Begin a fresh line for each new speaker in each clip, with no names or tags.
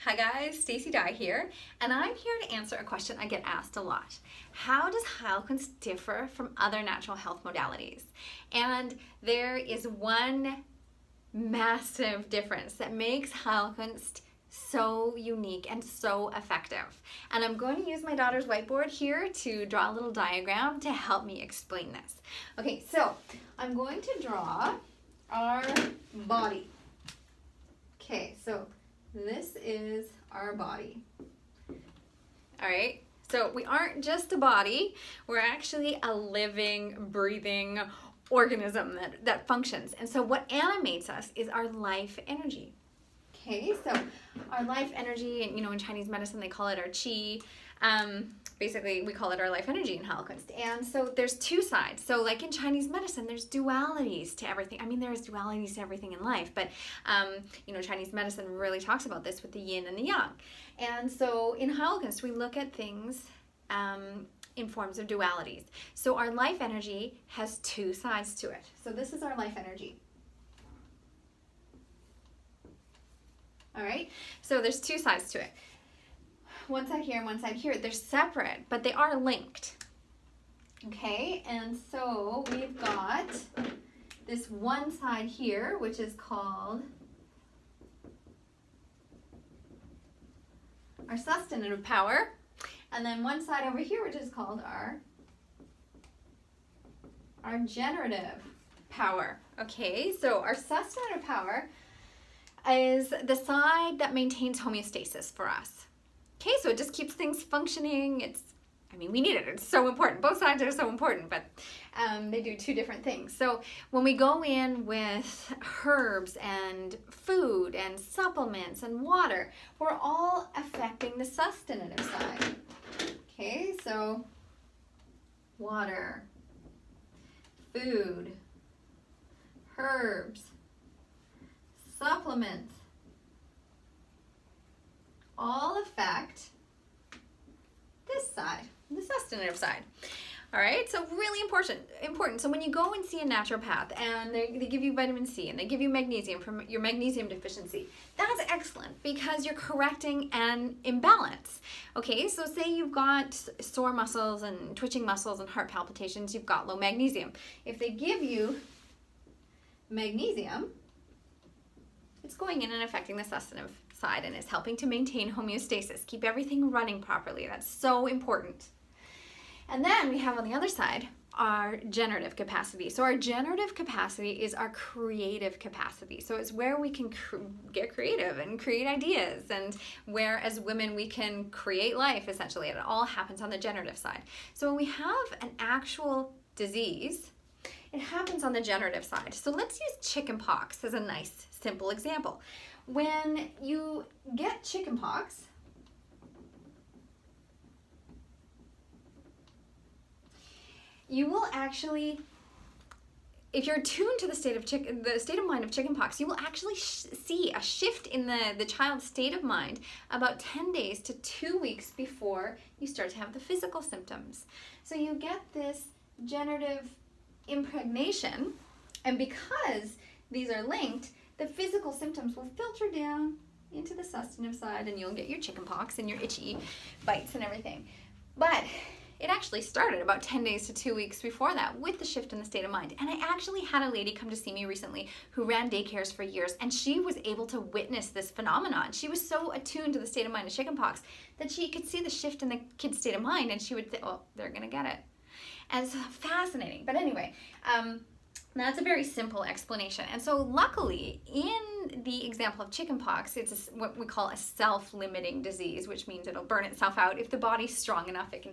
Hi guys, Stacey here, and I'm here to answer a question I get asked a lot. How does Heilkunst differ from other natural health modalities? And there is one massive difference that makes Heilkunst so unique and so effective. And I'm going to use my daughter's whiteboard here to draw a little diagram to help me explain this. Okay, so I'm going to draw our body. Okay, so this is our body. All right, so we aren't just a body, we're actually a living, breathing organism that functions. And so what animates us is our life energy. Okay, so our life energy, and in Chinese medicine they call it our qi. Basically, we call it our life energy in Heilkunst. And so there's two sides. So like in Chinese medicine, there's dualities to everything. I mean, there's dualities to everything in life, but Chinese medicine really talks about this with the yin and the yang. And so in Heilkunst, we look at things in forms of dualities. So our life energy has two sides to it. So this is our life energy. All right, so there's two sides to it. One side here and one side here. They're separate, but they are linked. Okay, and so we've got this one side here, which is called our sustainative power, and then one side over here, which is called our generative power. Okay, so our sustainative power is the side that maintains homeostasis for us. Okay, so it just keeps things functioning. We need it. It's so important. Both sides are so important, but they do two different things. So when we go in with herbs and food and supplements and water, we're all affecting the sustainative side. Okay, so water, food, herbs, supplements, all affect this side, the sustainative side. All right, so really important. So when you go and see a naturopath and they give you vitamin C and they give you magnesium from your magnesium deficiency, that's excellent because you're correcting an imbalance. Okay, so say you've got sore muscles and twitching muscles and heart palpitations, you've got low magnesium. If they give you magnesium, it's going in and affecting the sustainative side and is helping to maintain homeostasis, keep everything running properly. That's so important. And then we have on the other side our generative capacity. So our generative capacity is our creative capacity. So it's where we can get creative and create ideas, and where as women we can create life essentially. It all happens on the generative side. So when we have an actual disease, it happens on the generative side. So let's use chickenpox as a nice simple example. When you get chickenpox, you will actually, if you're attuned to the state of mind of chickenpox, you will actually see a shift in the child's state of mind about 10 days to 2 weeks before you start to have the physical symptoms. So you get this generative impregnation, and because these are linked, the physical symptoms will filter down into the sustainative side and you'll get your chickenpox and your itchy bites and everything. But it actually started about 10 days to 2 weeks before that with the shift in the state of mind. And I actually had a lady come to see me recently who ran daycares for years, and she was able to witness this phenomenon. She was so attuned to the state of mind of chickenpox that she could see the shift in the kid's state of mind, and she would think, oh, they're gonna get it. And it's fascinating. But anyway, that's a very simple explanation. And so luckily, in the example of chickenpox, it's what we call a self-limiting disease, which means it'll burn itself out. If the body's strong enough, it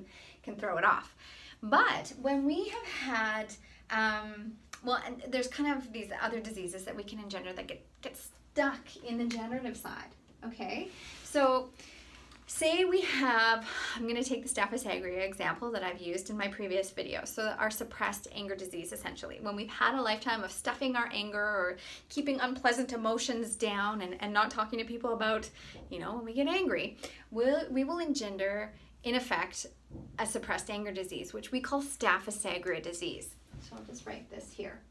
can throw it off. But when we have had, and there's kind of these other diseases that we can engender that get stuck in the generative side, okay? So say we have, I'm going to take the Staph aureus example that I've used in my previous video. So our suppressed anger disease, essentially. When we've had a lifetime of stuffing our anger or keeping unpleasant emotions down and not talking to people about, when we get angry, we will engender, in effect, a suppressed anger disease, which we call Staph aureus disease. So I'll just write this here.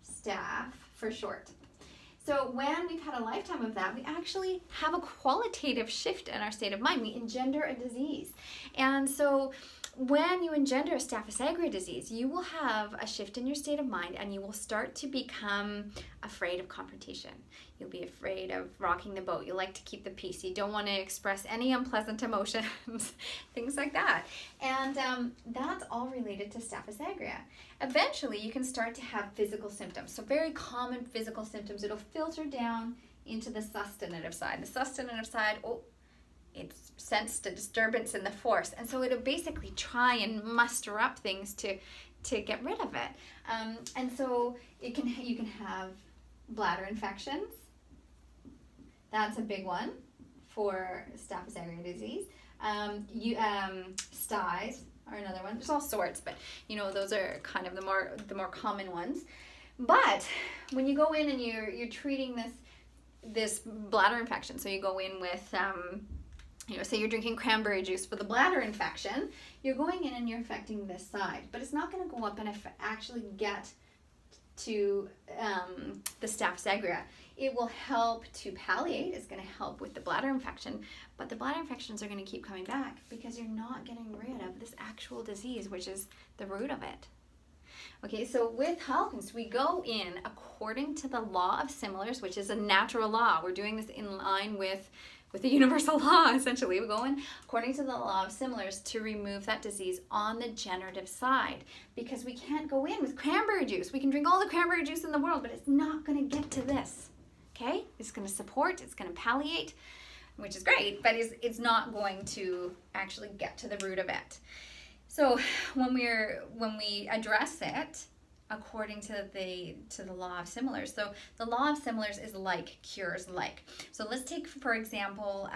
Staph for short. So when we've had a lifetime of that, we actually have a qualitative shift in our state of mind. We engender a disease. And so when you engender a Staphylococcus aureus disease, you will have a shift in your state of mind, and you will start to become afraid of confrontation. You'll be afraid of rocking the boat. You like to keep the peace. You don't want to express any unpleasant emotions, things like that. And that's all related to Staphylococcus aureus. Eventually, you can start to have physical symptoms. So very common physical symptoms. It'll filter down into the sustainative side. The sustainative side, it's sensed a disturbance in the force, and so it'll basically try and muster up things to get rid of it. And so you can have bladder infections. That's a big one for Staphylococcus aureus disease. Styes are another one. There's all sorts, but those are kind of the more common ones. But when you go in and you're treating this bladder infection, so you go in with say you're drinking cranberry juice for the bladder infection, you're going in and you're affecting this side, but it's not going to go up and actually get to the Staphylococcus aureus. It will help to palliate. It's going to help with the bladder infection, but the bladder infections are going to keep coming back because you're not getting rid of this actual disease, which is the root of it. Okay, so with Heilkunst, we go in according to the law of similars, which is a natural law. We're doing this in line with the universal law, essentially. We're going according to the law of similars to remove that disease on the generative side, because we can't go in with cranberry juice. We can drink all the cranberry juice in the world, but it's not going to get to this. Okay? It's going to support, it's going to palliate, which is great, but it's not going to actually get to the root of it. So when we address it according to the law of similars, so the law of similars is like cures like. So let's take, for example,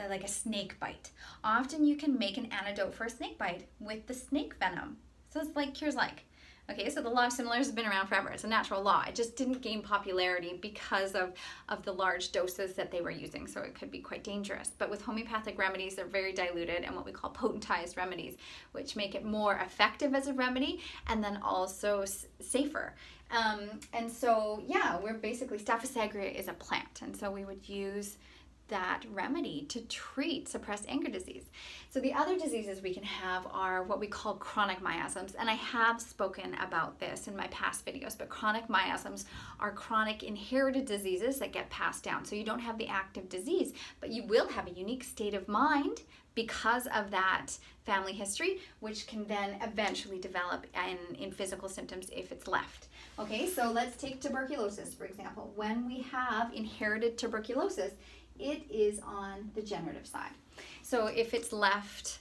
like a snake bite. Often you can make an antidote for a snake bite with the snake venom. So it's like cures like. Okay, so the law of similars has been around forever. It's a natural law. It just didn't gain popularity because of the large doses that they were using, so it could be quite dangerous. But with homeopathic remedies, they're very diluted and what we call potentized remedies, which make it more effective as a remedy and then also safer. And so, we're basically, Staphylococcus aureus is a plant, and so we would use that remedy to treat suppressed anger disease. So the other diseases we can have are what we call chronic miasms, and I have spoken about this in my past videos, but chronic miasms are chronic inherited diseases that get passed down. So you don't have the active disease, but you will have a unique state of mind because of that family history, which can then eventually develop in physical symptoms if it's left. Okay, so let's take tuberculosis, for example. When we have inherited tuberculosis, it is on the generative side. So if it's left,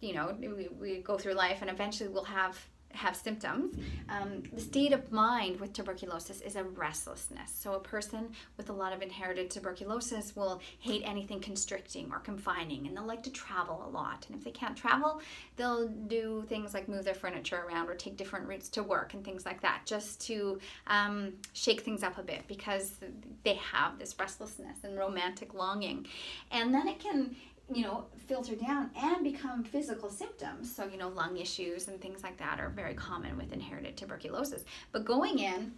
we go through life and eventually we'll have symptoms. The state of mind with tuberculosis is a restlessness. So a person with a lot of inherited tuberculosis will hate anything constricting or confining, and they'll like to travel a lot. And if they can't travel, they'll do things like move their furniture around or take different routes to work and things like that, just to shake things up a bit, because they have this restlessness and romantic longing. And then it can filter down and become physical symptoms. So, lung issues and things like that are very common with inherited tuberculosis. But going in,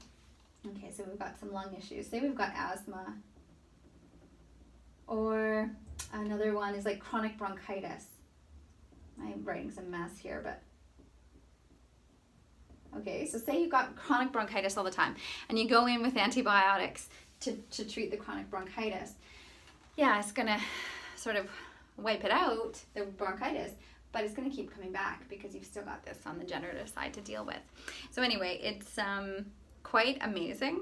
okay, so we've got some lung issues. Say we've got asthma, or another one is like chronic bronchitis. I'm writing some mess here, but okay, so say you've got chronic bronchitis all the time, and you go in with antibiotics to treat the chronic bronchitis. Yeah, it's gonna sort of wipe it out, the bronchitis, but it's going to keep coming back because you've still got this on the generative side to deal with. So anyway, it's quite amazing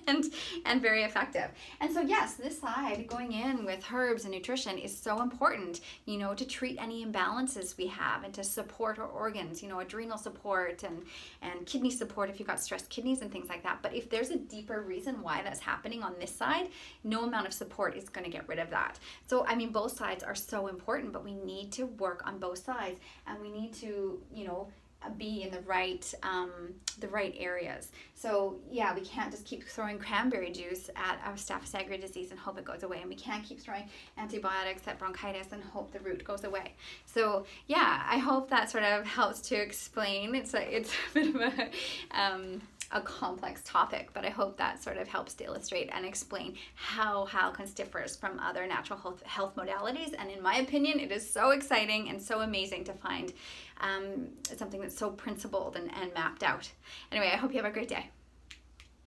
and very effective. And so yes, this side, going in with herbs and nutrition, is so important, to treat any imbalances we have and to support our organs, adrenal support and kidney support if you've got stressed kidneys and things like that. But if there's a deeper reason why that's happening on this side, no amount of support is going to get rid of that. So, both sides are so important, but we need to work on both sides, and we need to, be in the right areas. So we can't just keep throwing cranberry juice at our Staphylococcus aureus disease and hope it goes away, and we can't keep throwing antibiotics at bronchitis and hope the root goes away. So I hope that sort of helps to explain. It's a bit of a complex topic, but I hope that sort of helps to illustrate and explain how Heilkunst differs from other natural health modalities. And in my opinion, it is so exciting and so amazing to find something that's so principled and mapped out. Anyway, I hope you have a great day.